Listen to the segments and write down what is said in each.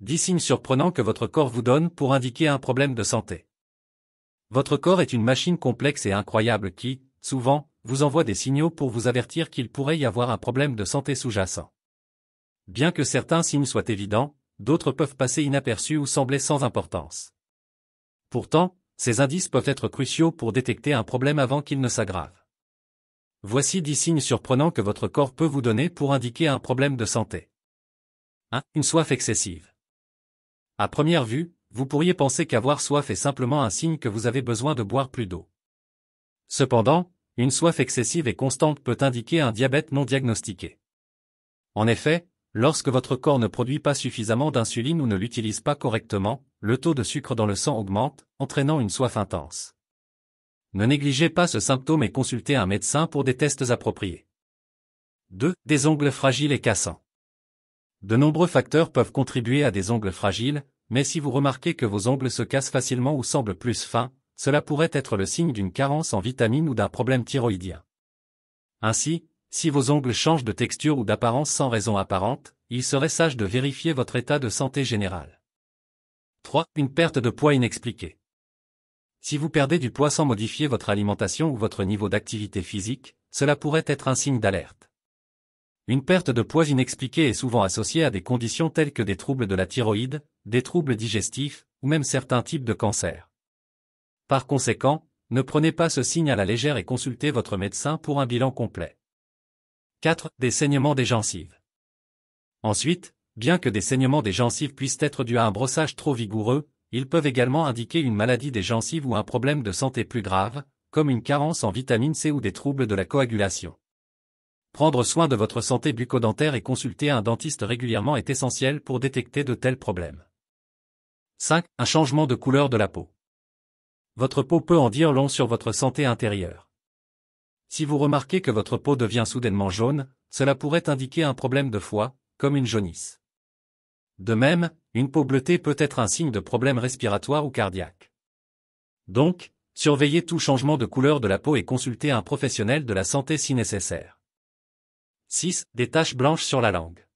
10 signes surprenants que votre corps vous donne pour indiquer un problème de santé. Votre corps est une machine complexe et incroyable qui, souvent, vous envoie des signaux pour vous avertir qu'il pourrait y avoir un problème de santé sous-jacent. Bien que certains signes soient évidents, d'autres peuvent passer inaperçus ou sembler sans importance. Pourtant, ces indices peuvent être cruciaux pour détecter un problème avant qu'il ne s'aggrave. Voici 10 signes surprenants que votre corps peut vous donner pour indiquer un problème de santé. 1. Une soif excessive. À première vue, vous pourriez penser qu'avoir soif est simplement un signe que vous avez besoin de boire plus d'eau. Cependant, une soif excessive et constante peut indiquer un diabète non diagnostiqué. En effet, lorsque votre corps ne produit pas suffisamment d'insuline ou ne l'utilise pas correctement, le taux de sucre dans le sang augmente, entraînant une soif intense. Ne négligez pas ce symptôme et consultez un médecin pour des tests appropriés. 2. Des ongles fragiles et cassants. De nombreux facteurs peuvent contribuer à des ongles fragiles, mais si vous remarquez que vos ongles se cassent facilement ou semblent plus fins, cela pourrait être le signe d'une carence en vitamines ou d'un problème thyroïdien. Ainsi, si vos ongles changent de texture ou d'apparence sans raison apparente, il serait sage de vérifier votre état de santé général. 3. Une perte de poids inexpliquée. Si vous perdez du poids sans modifier votre alimentation ou votre niveau d'activité physique, cela pourrait être un signe d'alerte. Une perte de poids inexpliquée est souvent associée à des conditions telles que des troubles de la thyroïde, des troubles digestifs, ou même certains types de cancers. Par conséquent, ne prenez pas ce signe à la légère et consultez votre médecin pour un bilan complet. 4. Des saignements des gencives. Ensuite, bien que des saignements des gencives puissent être dus à un brossage trop vigoureux, ils peuvent également indiquer une maladie des gencives ou un problème de santé plus grave, comme une carence en vitamine C ou des troubles de la coagulation. Prendre soin de votre santé bucco-dentaire et consulter un dentiste régulièrement est essentiel pour détecter de tels problèmes. 5. Un changement de couleur de la peau. Votre peau peut en dire long sur votre santé intérieure. Si vous remarquez que votre peau devient soudainement jaune, cela pourrait indiquer un problème de foie, comme une jaunisse. De même, une peau bleutée peut être un signe de problème respiratoire ou cardiaque. Donc, surveillez tout changement de couleur de la peau et consultez un professionnel de la santé si nécessaire. 6. Des taches blanches sur la langue.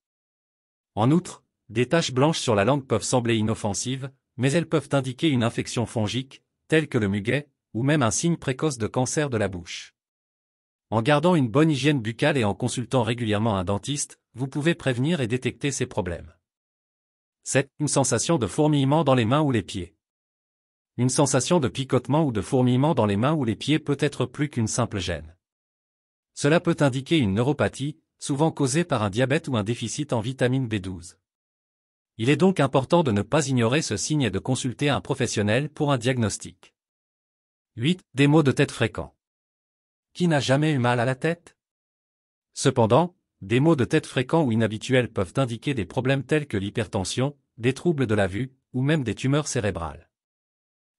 En outre, des taches blanches sur la langue peuvent sembler inoffensives, mais elles peuvent indiquer une infection fongique, telle que le muguet, ou même un signe précoce de cancer de la bouche. En gardant une bonne hygiène buccale et en consultant régulièrement un dentiste, vous pouvez prévenir et détecter ces problèmes. 7. Une sensation de fourmillement dans les mains ou les pieds. Une sensation de picotement ou de fourmillement dans les mains ou les pieds peut être plus qu'une simple gêne. Cela peut indiquer une neuropathie, souvent causée par un diabète ou un déficit en vitamine B12. Il est donc important de ne pas ignorer ce signe et de consulter un professionnel pour un diagnostic. 8. Des maux de tête fréquents. Qui n'a jamais eu mal à la tête? Cependant, des maux de tête fréquents ou inhabituels peuvent indiquer des problèmes tels que l'hypertension, des troubles de la vue, ou même des tumeurs cérébrales.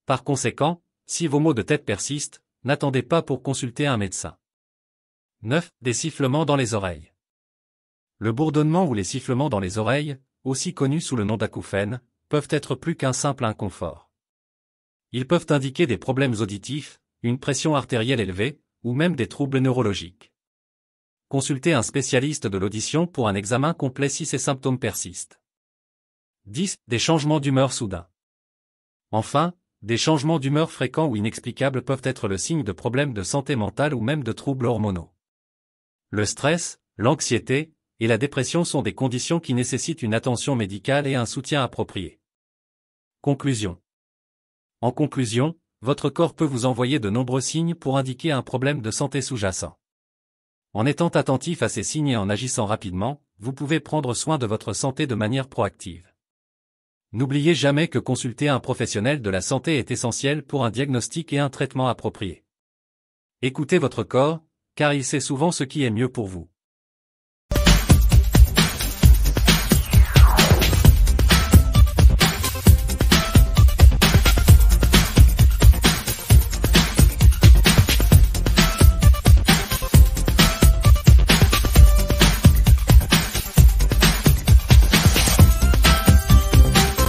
Par conséquent, si vos maux de tête persistent, n'attendez pas pour consulter un médecin. 9. Des sifflements dans les oreilles. Le bourdonnement ou les sifflements dans les oreilles, aussi connus sous le nom d'acouphènes, peuvent être plus qu'un simple inconfort. Ils peuvent indiquer des problèmes auditifs, une pression artérielle élevée, ou même des troubles neurologiques. Consultez un spécialiste de l'audition pour un examen complet si ces symptômes persistent. 10. Des changements d'humeur soudains. Enfin, des changements d'humeur fréquents ou inexplicables peuvent être le signe de problèmes de santé mentale ou même de troubles hormonaux. Le stress, l'anxiété et la dépression sont des conditions qui nécessitent une attention médicale et un soutien approprié. Conclusion. En conclusion, votre corps peut vous envoyer de nombreux signes pour indiquer un problème de santé sous-jacent. En étant attentif à ces signes et en agissant rapidement, vous pouvez prendre soin de votre santé de manière proactive. N'oubliez jamais que consulter un professionnel de la santé est essentiel pour un diagnostic et un traitement approprié. Écoutez votre corps, car il sait souvent ce qui est mieux pour vous.